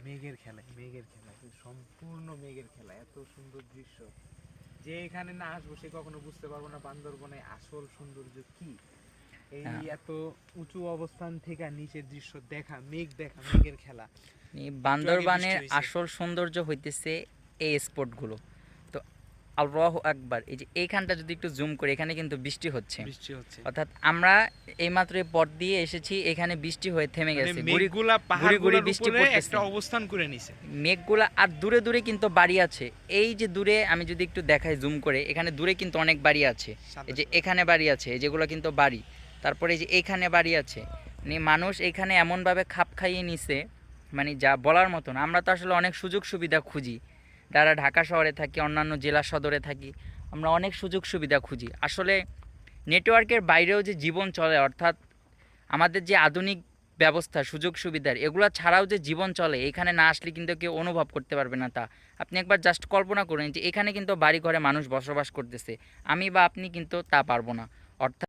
মেঘের খেলায়, সম্পূর্ণ মেঘের খেলা, এত সুন্দর দৃশ্য যে এখানে না আসবো সে কখনো বুঝতে পারবো না বান্দরবনে আসল সৌন্দর্য কি। এই এত উঁচু অবস্থান থেকে নিচের দৃশ্য দেখা, মেঘ দেখা, মেঘের খেলা। বান্দরবানের আসল সৌন্দর্য হইতেছে এই স্পটগুলো। তো আল্লাহু আকবার, এই যে এইখানটা যদি একটু জুম করে, এখানে কিন্তু বৃষ্টি হচ্ছে, অর্থাৎ আমরা এইমাত্র এই পথ দিয়ে এসেছি, এখানে বৃষ্টি হয়ে থেমে গেছে, মেঘগুলা পাহাড়গুলোর উপরে একটা অবস্থান করে নিছে মেঘগুলা। আর দূরে দূরে কিন্তু বাড়ি আছে, এই যে দূরে আমি যদি একটু দেখাই জুম করে, এখানে দূরে কিন্তু অনেক বাড়ি আছে, এই যে এখানে বাড়ি আছে, যেগুলো কিন্তু বাড়ি, তারপরে এই যে এইখানে বাড়ি আছে। মানে মানুষ এখানে এমনভাবে খাপ খাইয়ে নিছে, মানে যা বলার মতন। আমরা তো আসলে অনেক সুযোগ সুবিধা খুঁজি, যারা ঢাকা শহরে থাকি, অন্যান্য জেলা সদরে থাকি, আমরা অনেক সুযোগ সুবিধা খুঁজি। আসলে নেটওয়ার্কের বাইরেও যে জীবন চলে, অর্থাৎ আমাদের যে আধুনিক ব্যবস্থা, সুযোগ সুবিধার, এগুলো ছাড়াও যে জীবন চলে, এখানে না আসলে কিন্তু কেউ অনুভব করতে পারবে না তা। আপনি একবার জাস্ট কল্পনা করুন যে এখানে কিন্তু বাড়ি ঘরে মানুষ বসবাস করতেছে, আমি বা আপনি কিন্তু তা পারবো না। অর্থাৎ